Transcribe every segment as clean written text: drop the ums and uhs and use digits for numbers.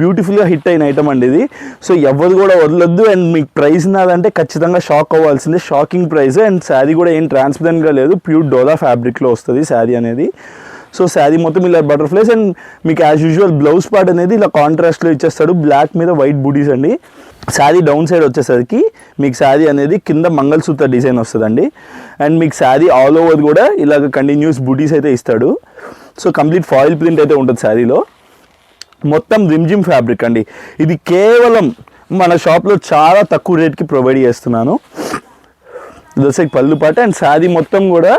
బ్యూటిఫుల్గా హిట్ అయిన ఐటమ్ అండి ఇది. సో ఎవరు కూడా వదలొద్దు. అండ్ మీకు ప్రైస్ నాదంటే ఖచ్చితంగా షాక్ అవ్వాల్సిందే, షాకింగ్ ప్రైస్. అండ్ శారీ కూడా ఏం ట్రాన్స్పరెంట్గా లేదు, ప్యూర్ డోలా ఫ్యాబ్రిక్లో వస్తుంది శారీ అనేది. సో శారీ మొత్తం ఇలా బటర్ఫ్లైస్. అండ్ మీకు యాజ్ యూజువల్ బ్లౌజ్ పార్ట్ అనేది ఇలా కాంట్రాస్ట్లో ఇచ్చేస్తాడు, బ్లాక్ మీద వైట్ బూటీస్ అండి. శారీ డౌన్ సైడ్ వచ్చేసరికి మీకు శారీ అనేది కింద మంగళసూత్ర డిజైన్ వస్తుందండి. అండ్ మీకు శారీ ఆల్ ఓవర్ కూడా ఇలాగ కంటిన్యూస్ బూటీస్ అయితే ఇస్తాడు. సో కంప్లీట్ ఫాయిల్ ప్రింట్ అయితే ఉంటుంది శారీలో. మొత్తం రిమ్జిమ్ ఫ్యాబ్రిక్ అండి. ఇది కేవలం మన షాప్లో చాలా తక్కువ రేట్కి ప్రొవైడ్ చేస్తున్నాను. దట్స్ లైక్ పళ్ళు పాట. అండ్ శారీ మొత్తం కూడా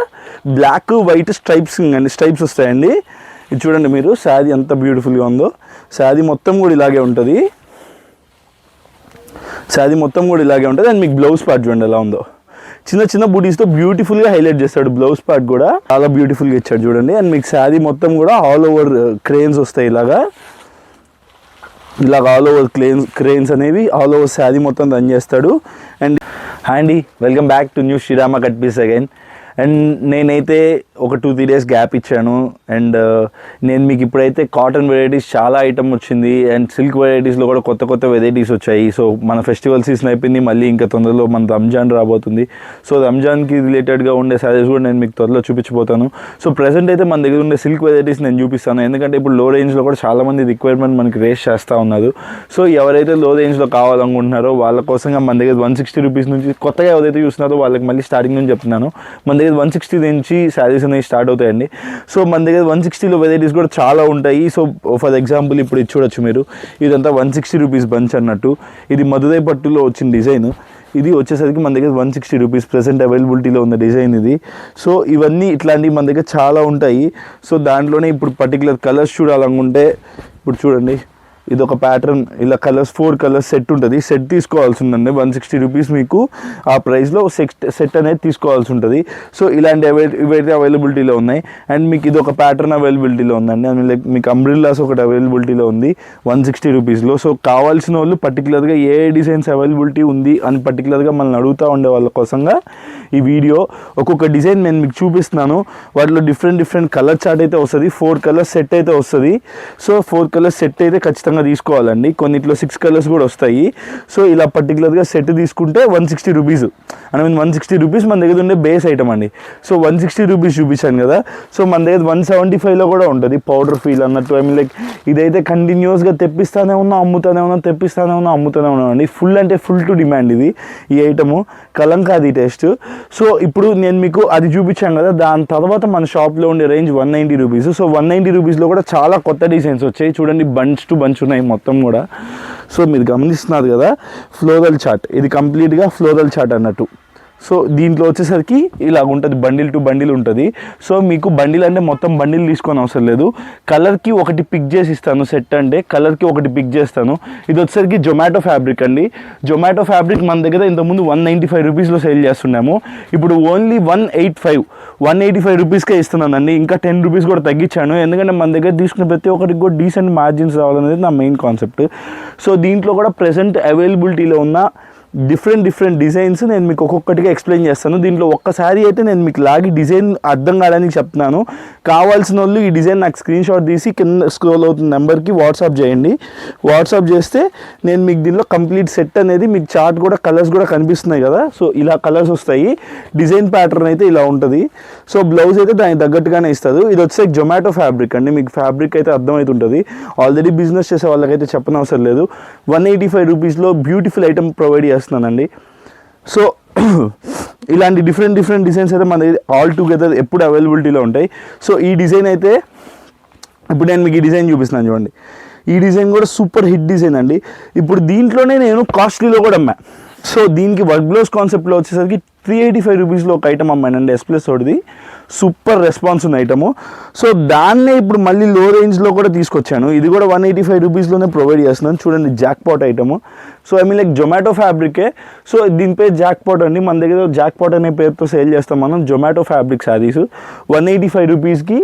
బ్లాక్ వైట్ స్ట్రైప్స్ వస్తాయండి. ఇది చూడండి మీరు, శారీ ఎంత బ్యూటిఫుల్గా ఉందో. శారీ మొత్తం కూడా ఇలాగే ఉంటుంది. అండ్ మీకు బ్లౌజ్ పార్ట్ చూడండి ఎలా ఉందో. చిన్న చిన్న బూటీస్తో బ్యూటిఫుల్గా హైలైట్ చేస్తాడు. బ్లౌజ్ పార్ట్ కూడా చాలా బ్యూటిఫుల్గా ఇచ్చాడు చూడండి. అండ్ మీకు శారీ మొత్తం కూడా ఆల్ ఓవర్ క్రేన్స్ వస్తాయి. ఇలాగ ఆల్ ఓవర్ క్రేన్స్ అనేవి ఆల్ ఓవర్ శారీ మొత్తం రన్ చేస్తాడు. అండ్ అండి, welcome back to new Srirama cut piece again. And నేనైతే ఒక 2-3 డేస్ గ్యాప్ ఇచ్చాను. అండ్ నేను మీకు ఇప్పుడైతే కాటన్ వెరైటీస్ చాలా ఐటమ్ వచ్చింది. అండ్ సిల్క్ వెరైటీస్లో కూడా కొత్త వెరైటీస్ వచ్చాయి. సో మన ఫెస్టివల్ సీజన్ అయిపోయింది, మళ్ళీ ఇంకా తొందరలో మన రంజాన్ రాబోతుంది. సో రంజాన్కి రిలేటెడ్గా ఉండే శారీస్ కూడా నేను మీకు త్వరలో చూపించబోతాను. సో ప్రెసెంట్ అయితే మన దగ్గర ఉండే సిల్క్ వెరైటీస్ నేను చూపిస్తాను. ఎందుకంటే ఇప్పుడు లో రేంజ్లో కూడా చాలామంది రిక్వైర్మెంట్ మనకి రేస్ చేస్తూ ఉన్నారు. సో ఎవరైతే లో రేంజ్లో కావాలనుకుంటున్నారో వాళ్ళ కోసంగా మన దగ్గర 160 రూపీస్ నుంచి, కొత్తగా ఎవరైతే చూస్తున్నారో వాళ్ళకి మళ్ళీ స్టార్టింగ్ నుంచి చెప్తున్నాను, మన దగ్గర 160 నుంచి శారీస్ అనేవి స్టార్ట్ అవుతాయండి. సో మన దగ్గర 160లో వెరైటీస్ కూడా చాలా ఉంటాయి. సో ఫర్ ఎగ్జాంపుల్ ఇప్పుడు ఇది చూడొచ్చు మీరు, ఇదంతా 160 రూపీస్ బంచ్ అన్నట్టు. ఇది మధురై పట్టులో వచ్చిన డిజైన్. ఇది వచ్చేసరికి మన దగ్గర 160 రూపీస్ ప్రెసెంట్ అవైలబిలిటీలో ఉన్న డిజైన్ ఇది. సో ఇవన్నీ ఇట్లాంటివి మన దగ్గర చాలా ఉంటాయి. సో దాంట్లోనే ఇప్పుడు పర్టికులర్ కలర్స్ చూడాలనుకుంటే ఇప్పుడు చూడండి, ఇది ఒక ప్యాటర్న్, ఇలా కలర్స్ 4 కలర్స్ సెట్ ఉంటుంది. సెట్ తీసుకోవాల్సి ఉందండి. 160 రూపీస్ మీకు ఆ ప్రైస్లో సెట్ అనేది తీసుకోవాల్సి ఉంటుంది. సో ఇలాంటి ఇవైతే అవైలబిలిటీలో ఉన్నాయి. అండ్ మీకు ఇది ఒక ప్యాటర్న్ అవైలబిలిటీలో ఉందండి. అండ్ లైక్ మీకు అంబ్రిల్లాస్ ఒకటి అవైలబిలిటీలో ఉంది 160 రూపీస్లో. సో కావాల్సిన వాళ్ళు పర్టికులర్గా ఏ డిజైన్స్ అవైలబిలిటీ ఉంది అని పర్టికులర్గా మనల్ని అడుగుతూ ఉండే వాళ్ళ కోసంగా ఈ వీడియో. ఒక్కొక్క డిజైన్ నేను మీకు చూపిస్తున్నాను. వాటిలో డిఫరెంట్ కలర్ చార్ట్ అయితే వస్తుంది. 4 కలర్స్ సెట్ అయితే వస్తుంది. సో 4 కలర్స్ సెట్ అయితే ఖచ్చితంగా తీసుకోవాలండి. కొన్నిట్లో 6 కలర్స్ కూడా వస్తాయి. సో ఇలా పర్టికులర్గా సెట్ తీసుకుంటే 160 రూపీస్. ఐ మీన్ 160 రూపీస్ మన దగ్గర ఉండే బేస్ ఐటమ్ అండి. సో 160 రూపీస్ చూపించాను కదా. సో మన దగ్గర 175లో కూడా ఉంటుంది పౌడర్ ఫీల్ అన్నట్టు. ఐ మీన్ లైక్ ఇదైతే కంటిన్యూస్గా తెప్పిస్తానే ఉన్నా, అమ్ముతూనే ఉన్నాం అండి. ఫుల్ అంటే ఫుల్ టు డిమాండ్ ఇది, ఈ ఐటము కలంకారీ టేస్ట్. సో ఇప్పుడు నేను మీకు అది చూపించాను కదా. దాని తర్వాత మన షాప్లో ఉండే రేంజ్ 190 రూపీస్. సో 190 రూపీస్లో కూడా చాలా కొత్త డిజైన్స్ వచ్చాయి చూడండి. బంచ్ టు బంచ్ ఉన్నాయి మొత్తం కూడా. సో మీరు గమనిస్తున్నారు కదా, ఫ్లోరల్ చార్ట్. ఇది కంప్లీట్గా ఫ్లోరల్ చార్ట్ అన్నట్టు. సో దీంట్లో వచ్చేసరికి ఇలాగ ఉంటుంది, బండిల్ టు బండిల్ ఉంటుంది. సో మీకు బండిల్ అంటే మొత్తం బండిల్ తీసుకొని అవసరం లేదు. కలర్కి ఒకటి పిక్ చేసి ఇస్తాను. సెట్ అంటే కలర్కి ఒకటి పిక్ చేస్తాను. ఇది వచ్చేసరికి జొమాటో ఫ్యాబ్రిక్ అండి. జొమాటో ఫ్యాబ్రిక్ మన దగ్గర ఇంతకుముందు 195 రూపీస్లో సేల్ చేస్తున్నాము. ఇప్పుడు ఓన్లీ 185 రూపీస్కే ఇస్తున్నానండి. ఇంకా 10 రూపీస్ కూడా తగ్గించాను. ఎందుకంటే మన దగ్గర తీసుకున్న ప్రతి ఒక్కరికి కూడా డీసెంట్ మార్జిన్స్ రావాలనేది నా మెయిన్ కాన్సెప్ట్. సో దీంట్లో కూడా ప్రెసెంట్ అవైలబిలిటీలో ఉన్న డిఫరెంట్ డిజైన్స్ నేను మీకు ఒక్కొక్కటిగా ఎక్స్ప్లెయిన్ చేస్తాను. దీంట్లో ఒక్కసారి అయితే నేను మీకు లాగి డిజైన్ అర్థం కావడానికి చెప్తున్నాను. కావాల్సిన వాళ్ళు ఈ డిజైన్ నాకు స్క్రీన్ షాట్ తీసి కింద స్క్రోల్ అవుతున్న నెంబర్కి వాట్సాప్ చేయండి. వాట్సాప్ చేస్తే నేను మీకు దీనిలో కంప్లీట్ సెట్ అనేది మీకు చార్ట్ కూడా కలర్స్ కూడా కనిపిస్తున్నాయి కదా. సో ఇలా కలర్స్ వస్తాయి. డిజైన్ ప్యాటర్న్ అయితే ఇలా ఉంటుంది. సో బ్లౌజ్ అయితే దానికి తగ్గట్టుగానే ఇస్తారు. ఇది వచ్చే జొమాటో ఫ్యాబ్రిక్ అండి. మీకు ఫ్యాబ్రిక్ అయితే అర్థమవుతుంటుంది. ఆల్రెడీ బిజినెస్ చేసే వాళ్ళకైతే చెప్పనవసరం లేదు. 185 రూపీస్లో బ్యూటిఫుల్ ఐటమ్ ప్రొవైడ్ చేస్తున్నానండి. సో ఇలాంటి డిఫరెంట్ డిజైన్స్ అయితే మన ఆల్ టుగెదర్ ఎప్పుడు అవైలబిలిటీలో ఉంటాయి. సో ఈ డిజైన్ అయితే ఇప్పుడు నేను మీకు ఈ డిజైన్ చూపిస్తున్నాను చూడండి. ఈ డిజైన్ కూడా సూపర్ హిట్ డిజైన్ అండి. ఇప్పుడు దీంట్లోనే నేను కాస్ట్లీలో కూడా అమ్మా. సో దీనికి వర్క్ బ్లౌజ్ కాన్సెప్ట్లో వచ్చేసరికి 385 రూపీస్లో ఒక ఐటమ్ అమ్మానండి. ఎస్ప్లెస్ ఒకటిది సూపర్ రెస్పాన్స్ ఉన్న ఐటము. సో దాన్నే ఇప్పుడు మళ్ళీ లో రేంజ్లో కూడా తీసుకొచ్చాను. ఇది కూడా 185 రూపీస్లోనే ప్రొవైడ్ చేస్తున్నాను. చూడండి jackpot item. So I mean like Zomato ఫ్యాబ్రికే. సో దీని పేరు జాక్ పాట్ అండి. మన దగ్గర జాక్ పాట్ అనే పేరుతో సేల్ చేస్తాం మనం. జొమాటో ఫ్యాబ్రిక్ శారీస్ 185 రూపీస్కి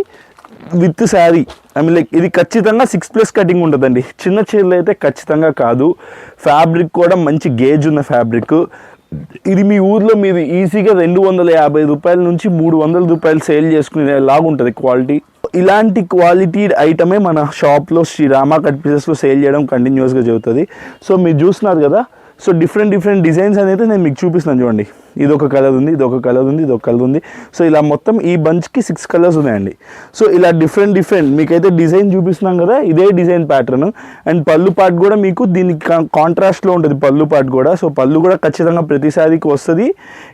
with sari. I mean like ఇది ఖచ్చితంగా 6+ కటింగ్ ఉంటుందండి. చిన్న చీరలు అయితే ఖచ్చితంగా కాదు. ఫ్యాబ్రిక్ కూడా మంచి గేజ్ ఉన్న ఫ్యాబ్రిక్. ఇది మీ ఊర్లో మీరు ఈజీగా 250 రూపాయల నుంచి 300 రూపాయలు సేల్ చేసుకునేలాగా ఉంటుంది క్వాలిటీ. ఇలాంటి క్వాలిటీ ఐటమే మన షాప్లో శ్రీరామ కట్ పీసెస్లో సేల్ చేయడం కంటిన్యూస్గా జరుగుతుంది. సో మీరు చూస్తున్నారు కదా, సో డిఫరెంట్ డిజైన్స్ అనేది నేను మీకు చూపిస్తాను చూడండి. ఇది ఒక కలర్ ఉంది, ఇది ఒక కలర్ ఉంది, ఇది ఒక కలర్ ఉంది. సో ఇలా మొత్తం ఈ బంచ్కి 6 కలర్స్ ఉన్నాయండి. సో ఇలా డిఫరెంట్ మీకైతే డిజైన్ చూపిస్తున్నాం కదా, ఇదే డిజైన్ ప్యాటర్న్. అండ్ పళ్ళు పార్ట్ కూడా మీకు దీనికి కాంట్రాస్ట్లో ఉంటుంది పళ్ళు పార్ట్ కూడా. సో పళ్ళు కూడా ఖచ్చితంగా ప్రతిసారికి వస్తుంది.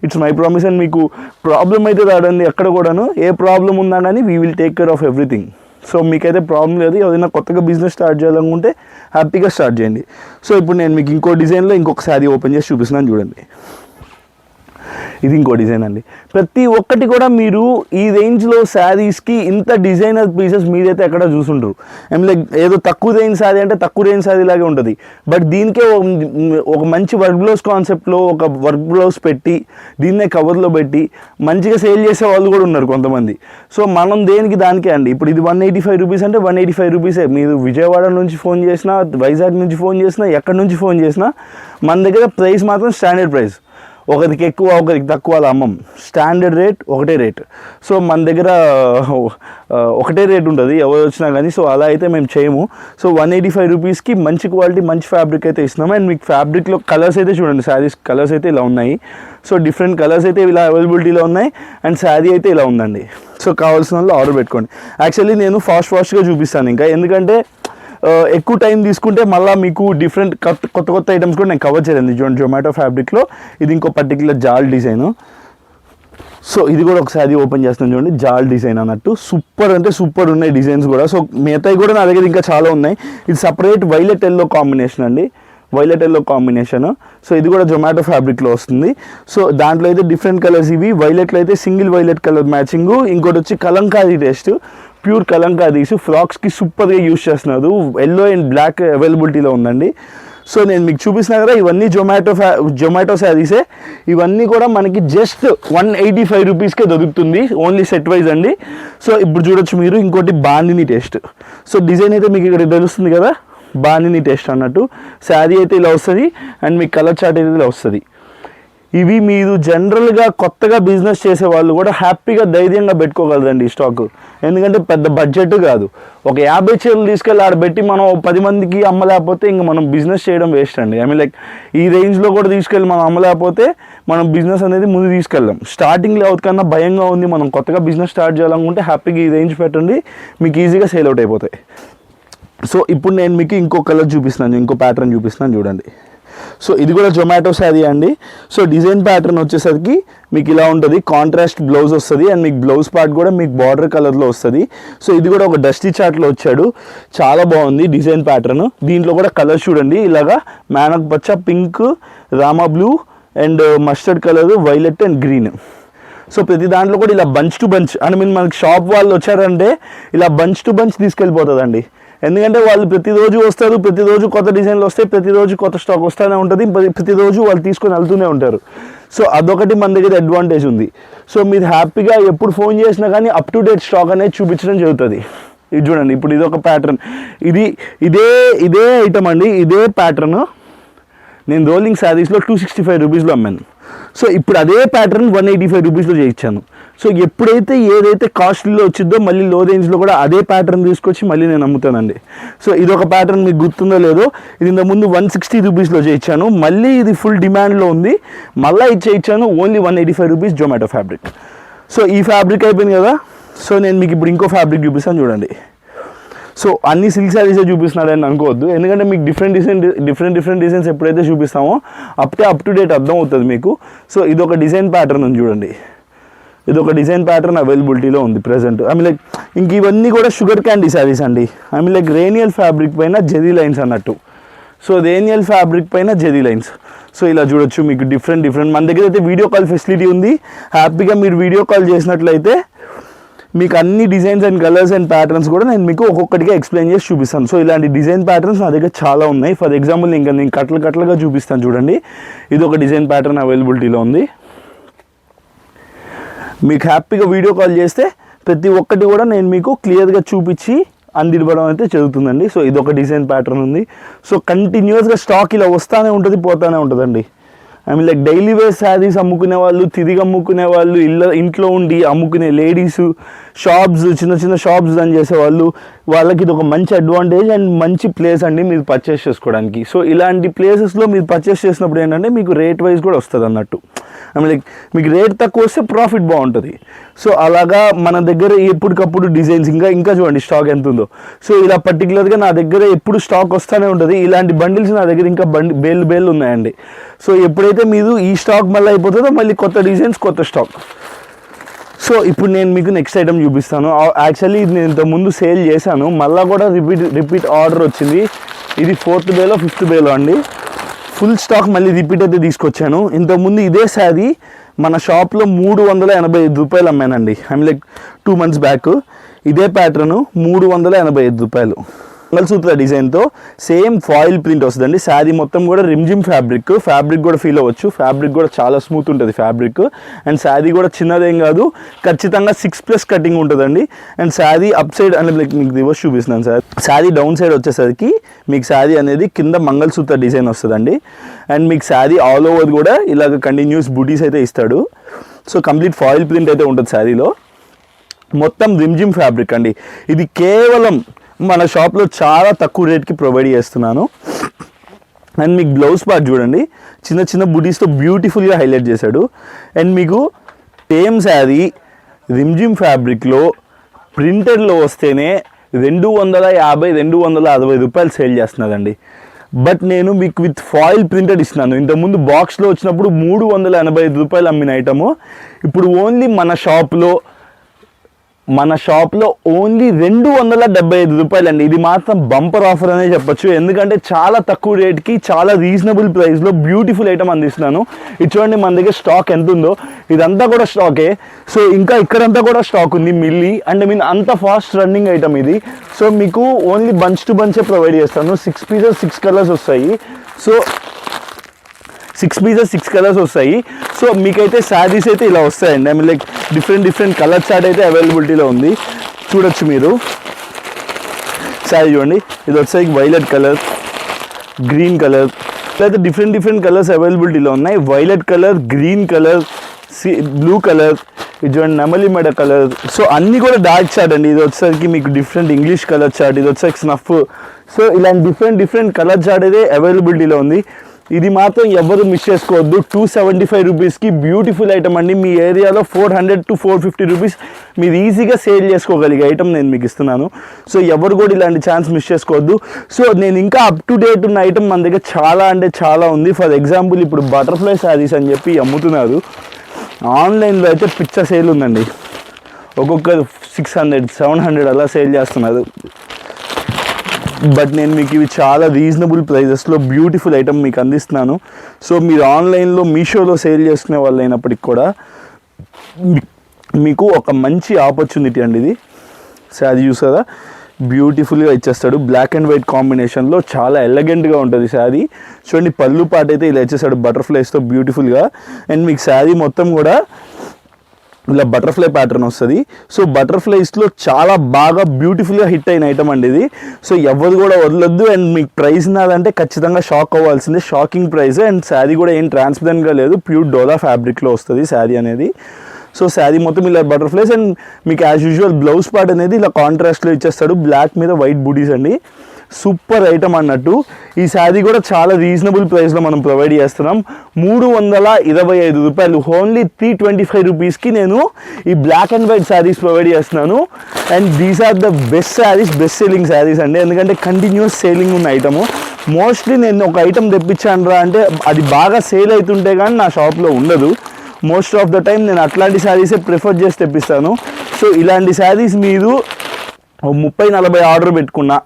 It's my promise. అండ్ మీకు ప్రాబ్లం అయితే రాదండి ఎక్కడ కూడాను. ఏ ప్రాబ్లం ఉన్నా కానీ we will take care of everything. So మీకైతే ప్రాబ్లం లేదు. ఏదైనా కొత్తగా బిజినెస్ స్టార్ట్ చేయాలనుకుంటే హ్యాపీగా స్టార్ట్ చేయండి. సో ఇప్పుడు నేను మీకు ఇంకో డిజైన్లో ఇంకొక శారీ ఓపెన్ చేసి చూపిస్తున్నాను చూడండి. ఇది ఇంకో డిజైన్ అండి. ప్రతి ఒక్కటి కూడా మీరు ఈ రేంజ్లో శారీస్కి ఇంత డిజైనర్ పీసెస్ మీరైతే ఎక్కడ చూసుంటారు. ఐమ్ లైక్ ఏదో తక్కువ రేంజ్ శారీ అంటే తక్కువ రేంజ్ శారీ లాగే ఉంటుంది. బట్ దీనికే ఒక మంచి వర్క్ బ్లౌజ్ కాన్సెప్ట్లో ఒక వర్క్ బ్లౌజ్ పెట్టి దీన్నే కవర్లో పెట్టి మంచిగా సేల్ చేసే వాళ్ళు కూడా ఉన్నారు కొంతమంది. సో మనం దేనికి దానికే అండి. ఇప్పుడు ఇది 185 రూపీస్ అంటే 185 రూపీసే. మీరు విజయవాడ నుంచి ఫోన్ చేసినా, వైజాగ్ నుంచి ఫోన్ చేసినా, ఎక్కడి నుంచి ఫోన్ చేసినా మన దగ్గర ప్రైస్ మాత్రం స్టాండర్డ్ ప్రైస్. ఒకరికి ఎక్కువ ఒకరికి తక్కువ అలా అమ్మం. స్టాండర్డ్ రేట్ ఒకటే రేట్. సో మన దగ్గర ఒకటే రేట్ ఉంటుంది ఎవరు వచ్చినా కానీ. సో అలా అయితే మేము చేయము. సో 185 రూపీస్కి మంచి క్వాలిటీ మంచి ఫ్యాబ్రిక్ అయితే ఇస్తున్నాము. అండ్ మీకు ఫ్యాబ్రిక్లో కలర్స్ అయితే చూడండి, శారీస్ కలర్స్ అయితే ఇలా ఉన్నాయి. సో డిఫరెంట్ కలర్స్ అయితే ఇలా అవైలబిలిటీలో ఉన్నాయి. అండ్ శారీ అయితే ఇలా ఉందండి. సో కావాల్సిన వాళ్ళు ఆర్డర్ పెట్టుకోండి. యాక్చువల్లీ నేను ఫాస్ట్గా చూపిస్తాను ఇంకా, ఎందుకంటే ఎక్కువ టైం తీసుకుంటే మళ్ళీ మీకు డిఫరెంట్ కొత్త ఐటమ్స్ కూడా నేను కవర్ చేయలేదు. చూడండి జొమాటో ఫ్యాబ్రిక్లో ఇది ఇంకో పర్టికులర్ జాల్ డిజైను. సో ఇది కూడా ఒకసారి ఓపెన్ చేస్తాను చూడండి, జాల్ డిజైన్ అన్నట్టు. సూపర్ అంటే సూపర్ ఉన్నాయి డిజైన్స్ కూడా. సో మిగతాయి కూడా నా దగ్గర ఇంకా చాలా ఉన్నాయి. ఇది సపరేట్ వైలెట్ ఎల్లో కాంబినేషన్ అండి, వైలెట్ ఎల్లో కాంబినేషన్. సో ఇది కూడా జొమాటో ఫ్యాబ్రిక్లో వస్తుంది. సో దాంట్లో అయితే డిఫరెంట్ కలర్స్ ఇవి. వైలెట్లో అయితే సింగిల్ వైలెట్ కలర్ మ్యాచింగ్, ఇంకోటి వచ్చి కలంకారీ టేస్ట్, ప్యూర్ కలంకారీస్ ఫ్రాక్స్కి సూపర్గా యూస్ చేస్తున్నారు. ఎల్లో అండ్ బ్లాక్ అవైలబిలిటీలో ఉందండి. సో నేను మీకు చూపిస్తున్నా కదా, ఇవన్నీ జొమాటో శారీసే. ఇవన్నీ కూడా మనకి జస్ట్ 185 రూపీస్కే దొరుకుతుంది, ఓన్లీ సెట్ వైజ్ అండి. సో ఇప్పుడు చూడొచ్చు మీరు ఇంకోటి బాందిని టేస్ట్. సో డిజైన్ అయితే మీకు ఇక్కడ తెలుస్తుంది కదా, బాందిని టేస్ట్ అన్నట్టు. శారీ అయితే ఇలా వస్తుంది అండ్ మీకు కలర్ చార్ట్ అయితే ఇలా వస్తుంది. ఇవి మీరు జనరల్గా కొత్తగా బిజినెస్ చేసే వాళ్ళు కూడా హ్యాపీగా ధైర్యంగా పెట్టుకోగలరండి ఈ స్టాక్. ఎందుకంటే పెద్ద బడ్జెట్ కాదు. ఒక 50 చీరలు తీసుకెళ్ళి ఆడబెట్టి మనం 10 మందికి అమ్మలేకపోతే ఇంక మనం బిజినెస్ చేయడం వేస్ట్ అండి. ఐ మీన్ లైక్ ఈ రేంజ్లో కూడా తీసుకెళ్ళి మనం అమ్మలేకపోతే మనం బిజినెస్ అనేది ముందు తీసుకెళ్ళాం. స్టార్టింగ్లో ఎవరికన్నా భయంగా ఉంది, మనం కొత్తగా బిజినెస్ స్టార్ట్ చేయాలనుకుంటే హ్యాపీగా ఈ రేంజ్ పెట్టండి, మీకు ఈజీగా సేల్ అవుట్ అయిపోతాయి. సో ఇప్పుడు నేను మీకు ఇంకో కలర్ చూపిస్తున్నాను, ఇంకో ప్యాటర్న్ చూపిస్తున్నాను చూడండి. సో ఇది కూడా జొమాటో శారీ అండి. సో డిజైన్ ప్యాటర్న్ వచ్చేసరికి మీకు ఇలా ఉంటుంది, కాంట్రాస్ట్ బ్లౌజ్ వస్తుంది అండ్ మీకు బ్లౌజ్ పార్ట్ కూడా మీకు బార్డర్ కలర్లో వస్తుంది. సో ఇది కూడా ఒక డస్టీ చార్ట్లో వచ్చాడు, చాలా బాగుంది డిజైన్ ప్యాటర్న్. దీంట్లో కూడా కలర్స్ చూడండి, ఇలాగా మ్యానక్ పచ్చ, pink, Rama blue and mustard colour, violet and green. So ప్రతి దాంట్లో కూడా ఇలా bunch to bunch, I mean మనకి షాప్ వాళ్ళు వచ్చారంటే ఇలా బంచ్ టు బంచ్ తీసుకెళ్ళిపోతుందండి. ఎందుకంటే వాళ్ళు ప్రతిరోజు వస్తారు, ప్రతిరోజు కొత్త డిజైన్లు వస్తాయి, ప్రతిరోజు కొత్త స్టాక్ వస్తూనే ఉంటుంది, ప్రతిరోజు వాళ్ళు తీసుకొని వెళ్తూనే ఉంటారు. సో అదొకటి మన దగ్గర అడ్వాంటేజ్ ఉంది. సో మీరు హ్యాపీగా ఎప్పుడు ఫోన్ చేసినా కానీ అప్ టు డేట్ స్టాక్ అనేది చూపించడం జరుగుతుంది. ఇది చూడండి, ఇప్పుడు ఇది ఒక ప్యాటర్న్, ఇదే ఐటమ్ అండి, ఇదే ప్యాటర్న్ నేను రోలింగ్ శారీస్లో 265 రూపీస్లో అమ్మాను. సో ఇప్పుడు అదే ప్యాటర్న్ 185 రూపీస్లో చేయించాను. సో ఎప్పుడైతే ఏదైతే కాస్ట్లీలో వచ్చిందో మళ్ళీ లో రేంజ్లో కూడా అదే ప్యాటర్న్ తీసుకొచ్చి మళ్ళీ నేను అమ్ముతానండి. సో ఇది ఒక ప్యాటర్న్ మీకు గుర్తుందో లేదో, ఇది ఇంతకుముందు 160 రూపీస్లో చేయించాను, మళ్ళీ ఇది ఫుల్ డిమాండ్లో ఉంది, మళ్ళీ ఇది చేయించాను only 185 rupees Zomato fabric. So ఈ ఫ్యాబ్రిక్ అయిపోయింది కదా. సో నేను మీకు ఇప్పుడు ఇంకో ఫ్యాబ్రిక్ చూపిస్తాను చూడండి. సో అన్ని సిల్క్ శారీసే చూపిస్తున్నాడని అనుకోవద్దు, ఎందుకంటే మీకు డిఫరెంట్ డిజైన్స్ ఎప్పుడైతే చూపిస్తామో అప్పుడే అప్ టు డేట్ అర్థం అవుతుంది మీకు. సో ఇది ఒక డిజైన్ ప్యాటర్న్ ఉంది చూడండి, ఇది ఒక డిజైన్ ప్యాటర్న్ అవైలబిలిటీలో ఉంది ప్రజెంట్. ఐ మీన్ లైక్ ఇంక ఇవన్నీ కూడా షుగర్ క్యాండీ శారీస్ అండి. ఐ మీన్ లైక్ రేనియల్ ఫ్యాబ్రిక్ పైన జెరీ లైన్స్ అన్నట్టు. సో రేనియల్ ఫ్యాబ్రిక్ పైన జెరీ లైన్స్. సో ఇలా చూడొచ్చు మీకు డిఫరెంట్ మన దగ్గర అయితే వీడియో కాల్ ఫెసిలిటీ ఉంది. హ్యాపీగా మీరు వీడియో కాల్ చేసినట్లయితే మీకు అన్ని designs and colours and patterns కూడా నేను మీకు ఒక్కొక్కటిగా ఎక్స్ప్లెయిన్ చేసి చూపిస్తాను. సో ఇలాంటి డిజైన్ ప్యాటర్న్స్ నా దగ్గర చాలా ఉన్నాయి. ఫర్ ఎగ్జాంపుల్ నేను కట్లుగా చూపిస్తాను చూడండి. ఇది ఒక డిజైన్ ప్యాటర్న్ అవైలబిలిటీలో ఉంది. మీకు హ్యాపీగా వీడియో కాల్ చేస్తే ప్రతి ఒక్కటి కూడా నేను మీకు క్లియర్గా చూపించి అందివ్వడం అయితే జరుగుతుందండి. సో ఇది ఒక డిజైన్ ప్యాటర్న్ ఉంది. సో కంటిన్యూస్గా స్టాక్ ఇలా వస్తూనే ఉంటుంది, పోతూనే ఉంటుందండి. I mean like daily wear saris అమ్ముకునే వాళ్ళు, తిరిగి అమ్ముకునే వాళ్ళు, ఇంట్లో ఉండి అమ్ముకునే లేడీస్, షాప్స్, చిన్న చిన్న షాప్స్ రన్ చేసేవాళ్ళు, వాళ్ళకి ఇది ఒక మంచి అడ్వాంటేజ్ అండ్ మంచి ప్లేస్ అండి మీరు పర్చేస్ చేసుకోవడానికి. సో ఇలాంటి ప్లేసెస్లో మీరు పర్చేస్ చేసినప్పుడు ఏంటంటే మీకు రేట్ వైజ్ కూడా వస్తుంది అన్నట్టు. ఐ మీన్ లైక్ మీకు రేట్ తక్కువ వస్తే ప్రాఫిట్ బాగుంటుంది. సో అలాగా మన దగ్గర ఎప్పటికప్పుడు డిజైన్స్ ఇంకా చూడండి స్టాక్ ఎంత ఉందో. సో ఇలా పర్టికులర్గా నా దగ్గర ఎప్పుడు స్టాక్ వస్తూనే ఉంటుంది. ఇలాంటి బండిల్స్ నా దగ్గర ఇంకా బేళ్ళు ఉన్నాయండి. సో ఎప్పుడైతే మీరు ఈ స్టాక్ మళ్ళీ అయిపోతుందో మళ్ళీ కొత్త డిజైన్స్, కొత్త స్టాక్. సో ఇప్పుడు నేను మీకు నెక్స్ట్ ఐటమ్ చూపిస్తాను. యాక్చువల్లీ ఇది నేను ఇంతకుముందు సేల్ చేశాను, మళ్ళీ కూడా రిపీట్ ఆర్డర్ వచ్చింది. ఇది 4th బేలో 5th బేలో అండి. ఫుల్ స్టాక్ మళ్ళీ రిపీట్ అయితే తీసుకొచ్చాను. ఇంతకుముందు ఇదే శారీ మన షాప్లో 385 రూపాయలు అమ్మానండి. I mean like 2 months back. ఇదే ప్యాటర్ను 385 రూపాయలు. మంగళసూత్ర డిజైన్తో సేమ్ ఫాయిల్ ప్రింట్ వస్తుందండి. శారీ మొత్తం కూడా రిమ్జిమ్ ఫ్యాబ్రిక్ కూడా ఫీల్ అవ్వచ్చు. ఫ్యాబ్రిక్ కూడా చాలా స్మూత్ ఉంటుంది ఫ్యాబ్రిక్. అండ్ శారీ కూడా చిన్నదేం కాదు, ఖచ్చితంగా 6+ కటింగ్ ఉంటుందండి. అండ్ శారీ అప్ సైడ్ అంటే లైక్ మీకు రివర్స్ చూపిస్తున్నాను సార్. శారీ డౌన్ సైడ్ వచ్చేసరికి మీకు శారీ అనేది కింద మంగళసూత్ర డిజైన్ వస్తుందండి. అండ్ మీకు శారీ ఆల్ ఓవర్ కూడా ఇలాగ కంటిన్యూస్ బూటీస్ అయితే ఇస్తాడు. సో కంప్లీట్ ఫాయిల్ ప్రింట్ అయితే ఉంటుంది శారీలో. మొత్తం రిమ్జిమ్ ఫ్యాబ్రిక్ అండి. ఇది కేవలం మన షాప్లో చాలా తక్కువ రేట్కి ప్రొవైడ్ చేస్తున్నాను. అండ్ మీకు బ్లౌజ్ పార్ట్ చూడండి, చిన్న చిన్న బుటీస్తో బ్యూటిఫుల్గా హైలైట్ చేశాడు. అండ్ మీకు సేమ్ శారీ రిమ్జిమ్ ఫ్యాబ్రిక్లో ప్రింటెడ్లో వస్తేనే 250-260 రూపాయలు సేల్ చేస్తున్నారండి. బట్ నేను మీకు విత్ ఫాయిల్ ప్రింటెడ్ ఇస్తున్నాను. ఇంతకుముందు బాక్స్లో వచ్చినప్పుడు 385 రూపాయలు అమ్మిన ఐటము ఇప్పుడు ఓన్లీ మన షాప్లో ఓన్లీ 275 రూపాయలు అండి. ఇది మాత్రం బంపర్ ఆఫర్ అనే చెప్పొచ్చు. ఎందుకంటే చాలా తక్కువ రేట్కి చాలా రీజనబుల్ ప్రైస్లో బ్యూటిఫుల్ ఐటమ్ అందిస్తున్నాను. ఇది చూడండి మన దగ్గర స్టాక్ ఎంత ఉందో, ఇదంతా కూడా స్టాకే. సో ఇంకా ఇక్కడంతా కూడా స్టాక్ ఉంది మిల్లీ. అండ్ మీన్ అంత ఫాస్ట్ రన్నింగ్ ఐటమ్ ఇది. సో మీకు ఓన్లీ బంచ్ టు బంచే ప్రొవైడ్ చేస్తాను. 6 pieces 6 కలర్స్ వస్తాయి. సో 6 pieces 6 కలర్స్ వస్తాయి. సో మీకైతే శారీస్ అయితే ఇలా వస్తాయండి. I mean like different colour chart అయితే అవైలబిలిటీలో ఉంది, చూడొచ్చు మీరు. శారీ చూడండి, ఇది వచ్చేసరికి వైలెట్ కలర్, గ్రీన్ కలర్, లేదా డిఫరెంట్ కలర్స్ అవైలబిలిటీలో ఉన్నాయి. Violet colour, green colour, blue colour, ఇది చూడండి నెమలి మెడ కలర్. సో అన్నీ కూడా డార్క్ చార్ట్ అండి. ఇది వచ్చేసరికి మీకు డిఫరెంట్ ఇంగ్లీష్ కలర్ చార్ట్, ఇది వచ్చేసరికి స్నఫ్. సో ఇలాంటి డిఫరెంట్ కలర్ చార్ట్ అయితే అవైలబిలిటీలో ఉంది. ఇది మాత్రం ఎవరు మిస్ చేసుకోవద్దు. 275 రూపీస్కి బ్యూటిఫుల్ ఐటమ్ అండి. మీ ఏరియాలో 400-450 రూపీస్ మీరు ఈజీగా సేల్ చేసుకోగలిగే ఐటమ్ నేను మీకు ఇస్తున్నాను. సో ఎవరు కూడా ఇలాంటి ఛాన్స్ మిస్ చేసుకోవద్దు. సో నేను ఇంకా అప్ టు డేట్ ఉన్న ఐటమ్ మన దగ్గర చాలా అంటే చాలా ఉంది. ఫర్ ఎగ్జాంపుల్ ఇప్పుడు బటర్ఫ్లై శారీస్ అని చెప్పి అమ్ముతున్నారు. ఆన్లైన్లో అయితే పిచ్చ సేల్ ఉందండి. ఒక్కొక్కరు 600-700 అలా సేల్ చేస్తున్నారు. బట్ నేను మీకు ఇవి చాలా రీజనబుల్ ప్రైజెస్లో బ్యూటిఫుల్ ఐటమ్ మీకు అందిస్తున్నాను. సో మీరు ఆన్లైన్లో మీషోలో సేల్ చేసుకునే వాళ్ళు అయినప్పటికి కూడా మీకు ఒక మంచి ఆపర్చునిటీ అండి ఇది. శారీ చూసారా, బ్యూటిఫుల్గా ఇచ్చేస్తాడు. బ్లాక్ అండ్ వైట్ కాంబినేషన్లో చాలా ఎలగెంట్గా ఉంటుంది శారీ. చూడండి పళ్ళు పాట అయితే ఇలా ఇచ్చేస్తాడు బటర్ఫ్లైస్తో బ్యూటిఫుల్గా. అండ్ మీకు శారీ మొత్తం కూడా ఇలా బటర్ఫ్లై ప్యాటర్న్ వస్తుంది. సో బటర్ఫ్లైస్లో చాలా బాగా బ్యూటిఫుల్గా హిట్ అయిన ఐటమ్ అండి ఇది. సో ఎవరు కూడా వదలొద్దు. అండ్ మీకు ప్రైస్ నాదంటే ఖచ్చితంగా షాక్ అవ్వాల్సిందే, షాకింగ్ ప్రైస్. అండ్ శారీ కూడా ఏం ట్రాన్స్పరెంట్గా లేదు, ప్యూర్ డోలా ఫ్యాబ్రిక్లో వస్తుంది శారీ అనేది. సో శారీ మొత్తం ఇలా బటర్ఫ్లైస్. అండ్ మీకు యాజ్ యూజువల్ బ్లౌజ్ పార్ట్ అనేది ఇలా కాంట్రాస్ట్లో ఇచ్చేస్తాడు, బ్లాక్ మీద వైట్ బూటీస్ అండి. సూపర్ ఐటమ్ అన్నట్టు. ఈ శారీ కూడా చాలా రీజనబుల్ ప్రైస్లో మనం ప్రొవైడ్ చేస్తున్నాం. 325 రూపాయలు, ఓన్లీ 325 రూపీస్కి నేను ఈ black and white saris provide చేస్తున్నాను. And these are the best saris, best selling saris అండి. ఎందుకంటే కంటిన్యూస్ సేలింగ్ ఉన్న ఐటము. మోస్ట్లీ నేను ఒక ఐటమ్ తెప్పించాను రా అంటే అది బాగా సేల్ అవుతుంటే కానీ నా షాప్లో ఉండదు. మోస్ట్ ఆఫ్ ద టైం నేను అట్లాంటి శారీసే ప్రిఫర్ చేసి తెప్పిస్తాను. సో ఇలాంటి శారీస్ మీరు 30-40 ఆర్డర్ పెట్టుకున్నా,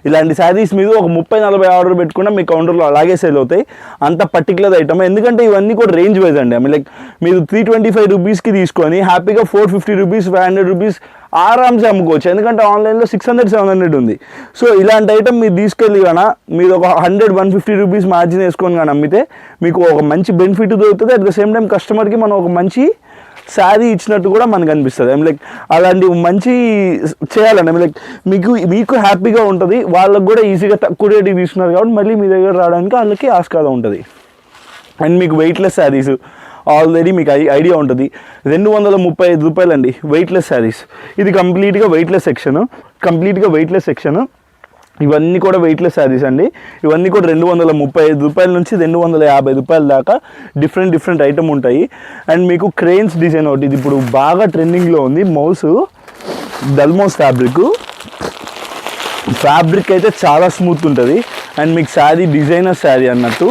ఇలాంటి శారీస్ మీరు ఒక 30-40 ఆర్డర్ పెట్టుకున్నా మీ కౌంటర్లో అలాగే సేల్ అవుతాయి. అంత పర్టికులర్ ఐటమ్. ఎందుకంటే ఇవన్నీ కూడా రేంజ్ వైజ్ అండి. ఐ మీన్ లైక్ మీరు 325 రూపీస్కి తీసుకొని హ్యాపీగా 450 రూపీస్ 500 రూపీస్ ఆరామ్సే అమ్ముకోవచ్చు. ఎందుకంటే ఆన్లైన్లో 600-700 ఉంది. సో ఇలాంటి ఐటమ్ మీరు తీసుకెళ్ళి కానీ మీరు ఒక 100-150 రూపీస్ మార్జిన్ వేసుకొని కానీ అమ్మితే మీకు ఒక మంచి బెనిఫిట్ దొరుకుతుంది. అట్ ద సేమ్ టైం కస్టమర్కి మనం ఒక మంచి శారీ ఇచ్చినట్టు కూడా మనకు అనిపిస్తుంది. ఐమ్ లైక్ అలాంటి మంచి చేయాలండి. ఐమ్ లైక్ మీకు హ్యాపీగా ఉంటుంది, వాళ్ళకు కూడా ఈజీగా తక్కువ రేటుకి తీసుకున్నారు కాబట్టి మళ్ళీ మీ దగ్గర రావడానికి వాళ్ళకి ఆస్కారం ఉంటుంది. అండ్ మీకు వెయిట్లెస్ శారీస్ ఆల్రెడీ మీకు ఐడియా ఉంటుంది, 235 రూపాయలు అండి వెయిట్లెస్ శారీస్. ఇది కంప్లీట్గా వెయిట్లెస్ సెక్షన్. ఇవన్నీ కూడా వెయిట్లెస్ శారీస్ అండి. ఇవన్నీ కూడా 235 రూపాయల నుంచి 250 రూపాయల దాకా డిఫరెంట్ ఐటమ్ ఉంటాయి. అండ్ మీకు క్రెయిన్స్ డిజైన్ ఒకటి, ఇది ఇప్పుడు బాగా ట్రెండింగ్లో ఉంది. డల్మౌస్ ఫ్యాబ్రిక్ అయితే చాలా స్మూత్ ఉంటుంది. అండ్ మీకు శారీ డిజైనర్ శారీ అన్నట్టు.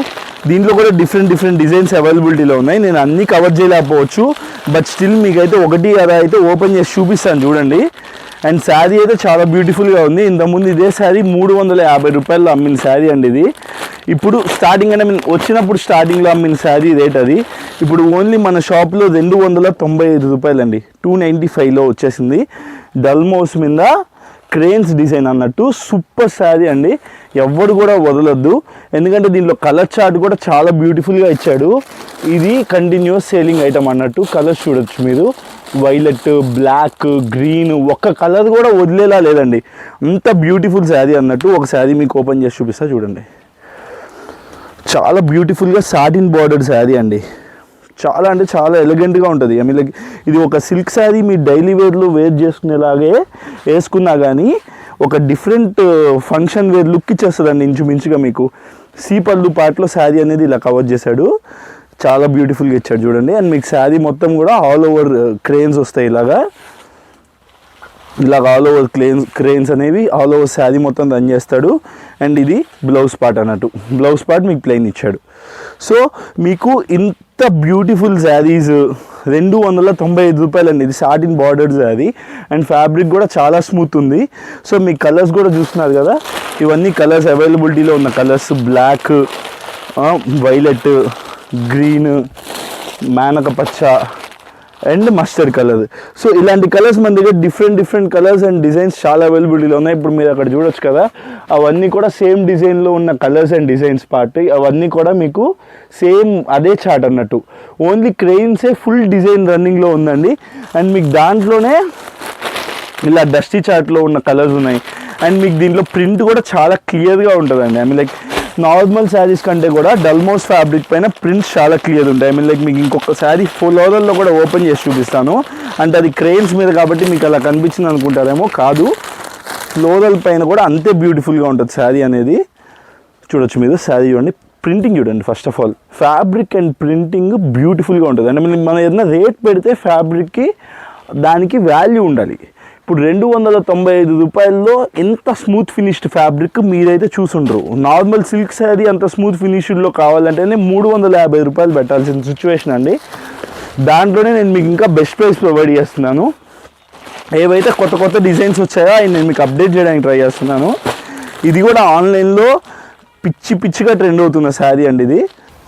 దీంట్లో కూడా డిఫరెంట్ డిజైన్స్ అవైలబిలిటీలో ఉన్నాయి. నేను అన్నీ కవర్ చేయలేకపోవచ్చు, బట్ స్టిల్ మీకైతే ఒకటి అలా అయితే ఓపెన్ చేసి చూపిస్తాను చూడండి. అండ్ శారీ అయితే చాలా బ్యూటిఫుల్గా ఉంది. ఇంతకుముందు ఇదే శారీ 350 రూపాయలు అమ్మిన శారీ అండి ఇది. ఇప్పుడు స్టార్టింగ్ అంటే వచ్చినప్పుడు స్టార్టింగ్లో అమ్మిన శారీ రేట్ అది. ఇప్పుడు ఓన్లీ మన షాప్లో 295 రూపాయలు అండి, 295లో వచ్చేసింది. డల్మౌస్ మీద క్రెయిన్స్ డిజైన్ అన్నట్టు సూపర్ శారీ అండి. ఎవ్వరు కూడా వదలొద్దు, ఎందుకంటే దీంట్లో కలర్ చార్ట్ కూడా చాలా బ్యూటిఫుల్గా ఇచ్చాడు. ఇది కంటిన్యూస్ సేలింగ్ ఐటమ్ అన్నట్టు. కలర్స్ చూడొచ్చు మీరు, వైలెట్, బ్లాక్, గ్రీన్, ఒక్క కలర్ కూడా వదిలేలా లేదండి. అంత బ్యూటిఫుల్ శారీ అన్నట్టు. ఒక శారీ మీకు ఓపెన్ చేసి చూపిస్తా చూడండి. చాలా బ్యూటిఫుల్గా సాటిన్ బార్డర్ శారీ అండి. చాలా అంటే చాలా ఎలిగెంట్గా ఉంటుంది. ఐ మీన్ లైక్ ఇది ఒక సిల్క్ శారీ మీ డైలీ వేర్లో వేర్ చేసుకునేలాగే వేసుకున్నా కానీ ఒక డిఫరెంట్ ఫంక్షన్ వేర్ లుక్ ఇచ్చేస్తుందండి ఇంచుమించుగా. మీకు పళ్ళు పార్ట్లో శారీ అనేది ఇలా కవర్ చేశాడు, చాలా బ్యూటిఫుల్గా ఇచ్చాడు చూడండి. అండ్ మీకు శారీ మొత్తం కూడా ఆల్ ఓవర్ క్రెయిన్స్ వస్తాయి. ఇలాగ ఆల్ ఓవర్ క్రెయిన్స్ అనేవి ఆల్ ఓవర్ శారీ మొత్తం రన్ చేస్తాడు. అండ్ ఇది బ్లౌజ్ పార్ట్ అన్నట్టు. బ్లౌజ్ పార్ట్ మీకు ప్లెయిన్ ఇచ్చాడు. సో మీకు ఇంత బ్యూటిఫుల్ శారీస్ 295 రూపాయలు అండి. ఇది satin border sari and fabric కూడా చాలా స్మూత్ ఉంది. సో మీ కలర్స్ కూడా చూస్తున్నారు కదా, ఇవన్నీ కలర్స్ అవైలబిలిటీలో ఉన్న కలర్స్. బ్లాక్, వైలెట్, గ్రీన్, మేనక పచ్చ అండ్ మస్టర్డ్ కలర్. సో ఇలాంటి కలర్స్ మన దగ్గర డిఫరెంట్ కలర్స్ అండ్ డిజైన్స్ చాలా అవైలబిలిటీలో ఉన్నాయి. ఇప్పుడు మీరు అక్కడ చూడొచ్చు కదా, అవన్నీ కూడా సేమ్ డిజైన్లో ఉన్న కలర్స్ అండ్ డిజైన్స్ పార్ట్. అవన్నీ కూడా మీకు సేమ్ అదే చార్ట్ అన్నట్టు. ఓన్లీ క్రెయిన్సే ఫుల్ డిజైన్ రన్నింగ్లో ఉందండి. అండ్ మీకు దాంట్లోనే ఇలా డస్టీ చార్ట్లో ఉన్న కలర్స్ ఉన్నాయి. అండ్ మీకు దీంట్లో ప్రింట్ కూడా చాలా క్లియర్గా ఉంటుందండి. I mean like normal saris కంటే కూడా డల్మౌస్ ఫ్యాబ్రిక్ పైన ప్రింట్స్ చాలా క్లియర్ ఉంటాయి. ఐ మీన్ లైక్ మీకు ఇంకొక శారీ ఫ్లోరల్లో కూడా ఓపెన్ చేసి చూపిస్తాను. అంటే అది క్రెయిన్స్ మీద కాబట్టి మీకు అలా కనిపించింది అనుకుంటారేమో, కాదు, ఫ్లోరల్ పైన కూడా అంతే బ్యూటిఫుల్గా ఉంటుంది శారీ అనేది. చూడొచ్చు మీరు శారీ చూడండి, ప్రింటింగ్ చూడండి. First of all fabric and printing బ్యూటిఫుల్గా ఉంటుంది. అంటే మనం ఏదైనా రేట్ పెడితే ఫ్యాబ్రిక్కి దానికి వాల్యూ ఉండాలి. ఇప్పుడు 295 రూపాయల్లో ఎంత స్మూత్ ఫినిష్డ్ ఫ్యాబ్రిక్ మీరైతే చూసుండ్రు. నార్మల్ సిల్క్ శారీ అంత స్మూత్ ఫినిష్డ్లో కావాలంటేనే 350 రూపాయలు పెట్టాల్సిన సిచ్యువేషన్ అండి. దాంట్లోనే నేను మీకు ఇంకా బెస్ట్ ప్రైస్ ప్రొవైడ్ చేస్తున్నాను. ఏవైతే కొత్త డిజైన్స్ వచ్చాయో అవి నేను మీకు అప్డేట్ చేయడానికి ట్రై చేస్తున్నాను. ఇది కూడా ఆన్లైన్లో పిచ్చిగా ట్రెండ్ అవుతున్న శారీ అండి. ఇది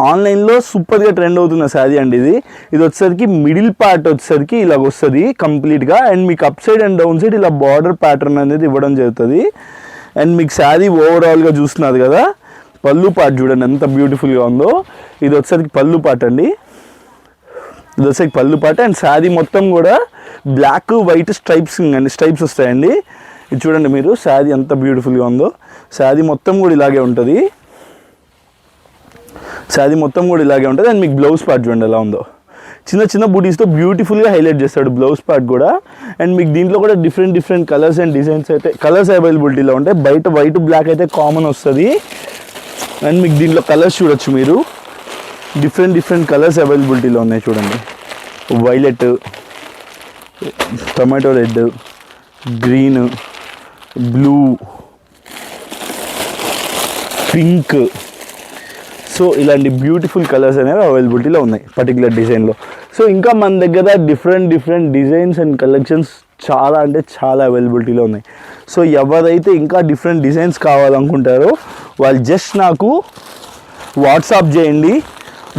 ఆన్లైన్లో సూపర్గా ట్రెండ్ అవుతున్న శారీ అండి. ఇది వచ్చేసరికి మిడిల్ పార్ట్ వచ్చేసరికి ఇలాగ వస్తుంది కంప్లీట్గా. అండ్ మీకు up side and down side ఇలా బార్డర్ ప్యాటర్న్ అనేది ఇవ్వడం జరుగుతుంది. అండ్ మీకు శారీ ఓవరాల్గా చూస్తున్నారు కదా, పళ్ళు పార్ట్ చూడండి ఎంత బ్యూటిఫుల్గా ఉందో. ఇది వచ్చేసరికి పళ్ళు పార్ట్ అండి. ఇది వచ్చేసరికి పళ్ళు పార్ట్. అండ్ శారీ మొత్తం కూడా బ్లాక్ వైట్ స్ట్రైప్స్ వస్తాయండి. ఇది చూడండి మీరు, శారీ ఎంత బ్యూటిఫుల్గా ఉందో. శారీ మొత్తం కూడా ఇలాగే ఉంటుంది. అండ్ మీకు బ్లౌజ్ పార్ట్ చూడండి ఎలా ఉందో. చిన్న బూటీస్తో బ్యూటిఫుల్గా హైలైట్ చేస్తాడు బ్లౌజ్ పార్ట్ కూడా. అండ్ మీకు దీంట్లో కూడా డిఫరెంట్ కలర్స్ అండ్ డిజైన్స్ అయితే కలర్స్ అవైలబిలిటీలో ఉంటాయి. బయట వైట్ బ్లాక్ అయితే కామన్ వస్తుంది. అండ్ మీకు దీంట్లో కలర్స్ చూడొచ్చు మీరు, డిఫరెంట్ కలర్స్ అవైలబిలిటీలో ఉన్నాయి చూడండి. Violet, tomato red, green, blue, pink. So ఇలాంటి బ్యూటిఫుల్ కలర్స్ అనేవి అవైలబిలిటీలో ఉన్నాయి పర్టికులర్ డిజైన్లో. సో ఇంకా మన దగ్గర డిఫరెంట్ డిజైన్స్ అండ్ కలెక్షన్స్ చాలా అంటే చాలా అవైలబిలిటీలో ఉన్నాయి. సో ఎవరైతే ఇంకా డిఫరెంట్ డిజైన్స్ కావాలనుకుంటారో వాళ్ళు జస్ట్ నాకు వాట్సాప్ చేయండి.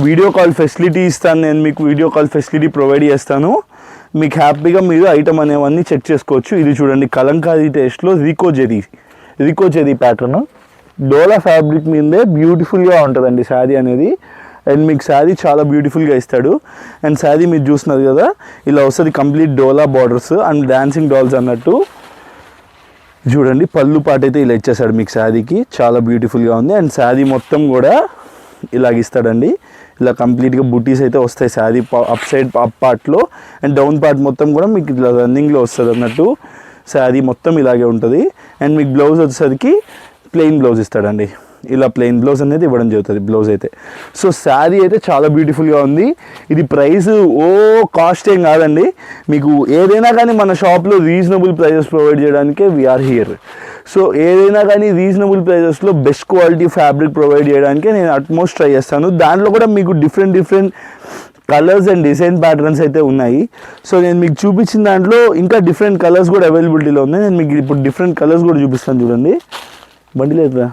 వీడియో కాల్ ఫెసిలిటీ ఇస్తాను, నేను మీకు వీడియో కాల్ ఫెసిలిటీ ప్రొవైడ్ చేస్తాను. మీకు హ్యాపీగా మీరు ఐటమ్ అనేవన్నీ చెక్ చేసుకోవచ్చు. ఇది చూడండి, కలంకారీ టేస్ట్లో రీకో జెరీ ప్యాటర్న్ డోలా ఫ్యాబ్రిక్ మీదే బ్యూటిఫుల్గా ఉంటుందండి శారీ అనేది. అండ్ మీకు శారీ చాలా బ్యూటిఫుల్గా ఇస్తాడు. అండ్ శారీ మీరు చూస్తున్నారు కదా, ఇలా వస్తుంది complete dola borders and dancing dolls అన్నట్టు. చూడండి పళ్ళు పాట అయితే ఇలా ఇచ్చేసాడు మీకు శారీకి, చాలా బ్యూటిఫుల్గా ఉంది. అండ్ శారీ మొత్తం కూడా ఇలాగ ఇస్తాడండి. ఇలా కంప్లీట్గా బుటీస్ అయితే వస్తాయి శారీ అప్ సైడ్ అప్ పార్ట్లో, అండ్ డౌన్ పార్ట్ మొత్తం కూడా మీకు ఇట్లా రన్నింగ్లో వస్తుంది అన్నట్టు. శారీ మొత్తం ఇలాగే ఉంటుంది. అండ్ మీకు బ్లౌజ్ వచ్చేసరికి ప్లెయిన్ బ్లౌజ్ ఇస్తాడండి. ఇలా ప్లెయిన్ బ్లౌజ్ అనేది ఇవ్వడం జరుగుతుంది బ్లౌజ్ అయితే. సో శారీ అయితే చాలా బ్యూటిఫుల్గా ఉంది. ఇది ప్రైస్ కాస్ట్ ఏం కాదండి, మీకు ఏదైనా కానీ మన షాప్లో రీజనబుల్ ప్రైజెస్ ప్రొవైడ్ చేయడానికే వీఆర్ హియర్. సో ఏదైనా కానీ రీజనబుల్ ప్రైజెస్లో బెస్ట్ క్వాలిటీ ఫ్యాబ్రిక్ ప్రొవైడ్ చేయడానికే నేను అట్మోస్ట్ ట్రై చేస్తాను. దాంట్లో కూడా మీకు different colours and design patterns అయితే ఉన్నాయి. సో నేను మీకు చూపించిన దాంట్లో ఇంకా డిఫరెంట్ కలర్స్ కూడా అవైలబిలిటీలో ఉన్నాయి. నేను మీకు ఇప్పుడు డిఫరెంట్ కలర్స్ కూడా చూపిస్తాను చూడండి. బండి లేదా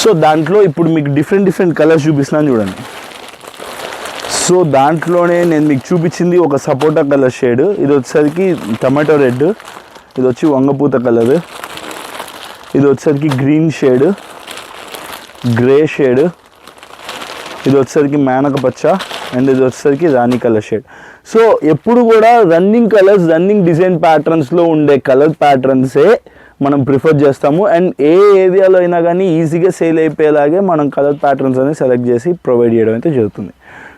సో దాంట్లో ఇప్పుడు మీకు డిఫరెంట్ కలర్స్ చూపిస్తున్నాను చూడండి. సో దాంట్లోనే నేను మీకు చూపించింది ఒక సపోటా కలర్ షేడ్, ఇది వచ్చేసరికి టమాటో రెడ్, ఇది వచ్చి వంగపూత కలర్, ఇది వచ్చేసరికి గ్రీన్ షేడ్, గ్రే షేడ్, ఇది వచ్చేసరికి మేనక పచ్చ, అండ్ ఇది వచ్చేసరికి రాణి కలర్ షేడ్. సో ఎప్పుడు కూడా రన్నింగ్ కలర్స్, రన్నింగ్ డిజైన్ ప్యాటర్న్స్లో ఉండే కలర్ ప్యాటర్న్సే మనం ప్రిఫర్ చేస్తాము. అండ్ ఏ ఏరియాలో అయినా కానీ ఈజీగా సేల్ అయిపోయేలాగే మనం కలర్ ప్యాటర్న్స్ అనేది సెలెక్ట్ చేసి ప్రొవైడ్ చేయడం అయితే జరుగుతుంది.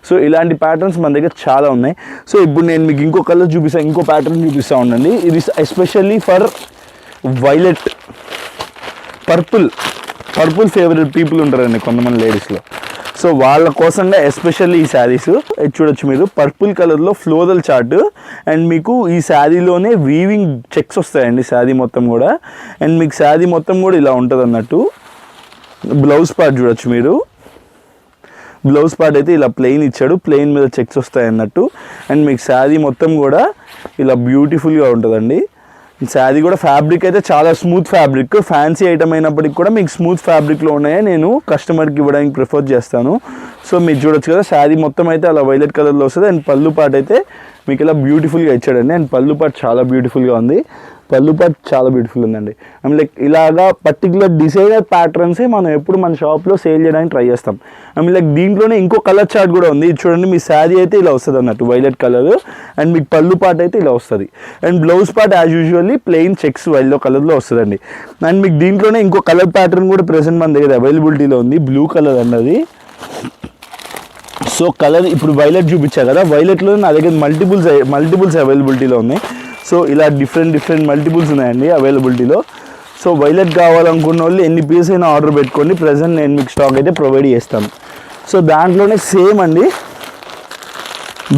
సో ఇలాంటి ప్యాటర్న్స్ మన దగ్గర చాలా ఉన్నాయి. సో ఇప్పుడు నేను మీకు ఇంకో కలర్ చూపిస్తాను, ఇంకో ప్యాటర్న్ చూపిస్తూ ఉండండి. ఇది especially for violet, purple favourite people ఉంటారండి కొంతమంది లేడీస్లో. సో వాళ్ళ కోసంగా ఎస్పెషల్లీ ఈ శారీస్ చూడొచ్చు మీరు. పర్పుల్ కలర్లో ఫ్లోరల్ చార్ట్, అండ్ మీకు ఈ శారీలోనే వీవింగ్ చెక్స్ వస్తాయండి శారీ మొత్తం కూడా. అండ్ మీకు శారీ మొత్తం కూడా ఇలా ఉంటుంది అన్నట్టు. బ్లౌజ్ పార్ట్ చూడొచ్చు మీరు. బ్లౌజ్ పార్ట్ అయితే ఇలా ప్లెయిన్ ఇచ్చాడు, ప్లెయిన్ మీద చెక్స్ వస్తాయి అన్నట్టు. అండ్ మీకు శారీ మొత్తం కూడా ఇలా బ్యూటిఫుల్గా ఉంటుందండి. శారీ కూడా ఫ్యాబ్రిక్ అయితే చాలా స్మూత్ ఫ్యాబ్రిక్, ఫ్యాన్సీ ఐటమ్ అయినప్పటికి కూడా మీకు స్మూత్ ఫ్యాబ్రిక్లో ఉన్నాయే నేను కస్టమర్కి ఇవ్వడానికి ప్రిఫర్ చేస్తాను. సో మీరు చూడొచ్చు కదా, శారీ మొత్తం అయితే అలా వైలెట్ కలర్లో వస్తుంది. అండ్ పళ్ళు పార్ట్ అయితే మీకు ఇలా బ్యూటిఫుల్గా ఇచ్చాడండి. అండ్ పళ్ళు పార్ట్ చాలా బ్యూటిఫుల్గా ఉంది, పళ్ళు పార్ట్ చాలా బ్యూటిఫుల్ ఉందండి. అండ్ లైక్ ఇలాగా పర్టికులర్ డిజైనర్ ప్యాటర్న్సే మనం ఎప్పుడు మన షాప్లో సేల్ చేయడానికి ట్రై చేస్తాం. అండ్ లైక్ దీంట్లోనే ఇంకో కలర్ చార్ట్ కూడా ఉంది. ఇది చూడండి, మీ శారీ అయితే ఇలా వస్తుంది అన్నట్టు వైలెట్ కలర్, అండ్ మీకు పళ్ళు పార్ట్ అయితే ఇలా వస్తుంది. And blouse part as usually plain checks వైల్లో కలర్లో వస్తుందండి. అండ్ మీకు దీంట్లోనే ఇంకో కలర్ ప్యాటర్న్ కూడా ప్రెసెంట్ మన దగ్గర అవైలబిలిటీలో ఉంది, బ్లూ కలర్ అన్నది. సో కలర్ ఇప్పుడు వైలెట్ చూపించా కదా, వైలెట్లో నా దగ్గర మల్టిపుల్స్ అవైలబిలిటీలో ఉన్నాయి. సో ఇలా డిఫరెంట్ మల్టిపుల్స్ ఉన్నాయండి అవైలబిలిటీలో. సో వైలెట్ కావాలనుకున్న వాళ్ళు ఎన్ని పీసెస్ అయినా ఆర్డర్ పెట్టుకోండి, ప్రజెంట్ నేను మీకు స్టాక్ అయితే ప్రొవైడ్ చేస్తాను. సో దాంట్లోనే సేమ్ అండి,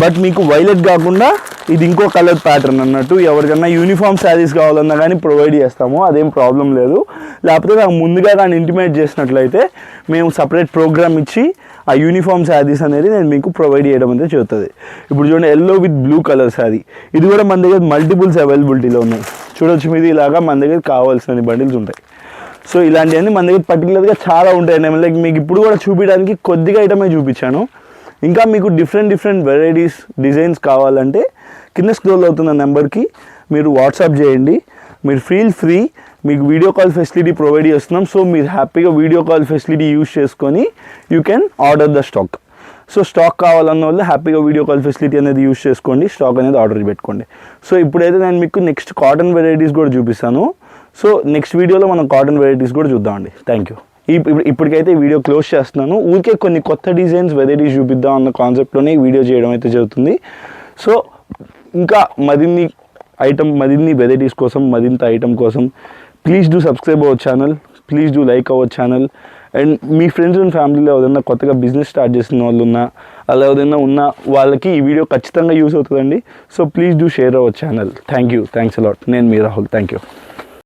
బట్ మీకు వైలెట్ కాకుండా ఇది ఇంకో కలర్ ప్యాటర్న్ అన్నట్టు. ఎవరికన్నా యూనిఫామ్ శారీస్ కావాలన్నా కానీ ప్రొవైడ్ చేస్తాము, అదేం ప్రాబ్లం లేదు. లేకపోతే నాకు ముందుగా కానీ ఇంటిమేట్ చేసినట్లయితే మేము సపరేట్ ప్రోగ్రామ్ ఇచ్చి ఆ యూనిఫామ్ శారీస్ అనేది నేను మీకు ప్రొవైడ్ చేయడం అయితే జరుగుతుంది. ఇప్పుడు చూడండి, yellow with blue colour sari, ఇది కూడా మన దగ్గర మల్టిపుల్స్ అవైలబిలిటీలో ఉన్నాయి. చూడొచ్చు మీరు, ఇలాగా మన దగ్గర కావాల్సిన బండిల్స్ ఉంటాయి. సో ఇలాంటివన్నీ మన దగ్గర పర్టికులర్గా చాలా ఉంటాయి. నేను లైక్ మీకు ఇప్పుడు కూడా చూపించడానికి కొద్దిగా ఐటమే చూపించాను. ఇంకా మీకు డిఫరెంట్ వెరైటీస్ డిజైన్స్ కావాలంటే కింద స్క్రోల్ అవుతున్న నెంబర్కి మీరు వాట్సాప్ చేయండి. మీరు ఫీల్ ఫ్రీ, మీకు వీడియో కాల్ ఫెసిలిటీ ప్రొవైడ్ చేస్తున్నాం. సో మీరు హ్యాపీగా వీడియో కాల్ ఫెసిలిటీ యూజ్ చేసుకొని you can order the stock. So stock కావాలన్న వాళ్ళు హ్యాపీగా వీడియో కాల్ ఫెసిలిటీ అనేది యూజ్ చేసుకోండి, స్టాక్ అనేది ఆర్డర్ పెట్టుకోండి. సో ఇప్పుడైతే నేను మీకు నెక్స్ట్ కాటన్ వెరైటీస్ కూడా చూపిస్తాను. సో నెక్స్ట్ వీడియోలో మనం కాటన్ వెరైటీస్ కూడా చూద్దామండి. Thank you. ఇప్పటికైతే ఈ వీడియో క్లోజ్ చేస్తున్నాను. ఊరికే కొన్ని కొత్త డిజైన్స్ వెరైటీస్ చూపిద్దాం అన్న కాన్సెప్ట్లోనే ఈ వీడియో చేయడం అయితే జరుగుతుంది. సో ఇంకా మరిన్ని వెరైటీస్ కోసం, మరింత ఐటమ్ కోసం please do subscribe our channel, please do like our channel. And me friends and ఫ్యామిలీలో ఎవరైనా కొత్తగా బిజినెస్ స్టార్ట్ చేసిన వాళ్ళు ఉన్నా, అలా ఎవరైనా ఉన్నా వాళ్ళకి ఈ వీడియో ఖచ్చితంగా యూస్ అవుతుందండి. So please do share our channel. Thank you, thanks a lot. నేను మీ రాహుల్. Thank you.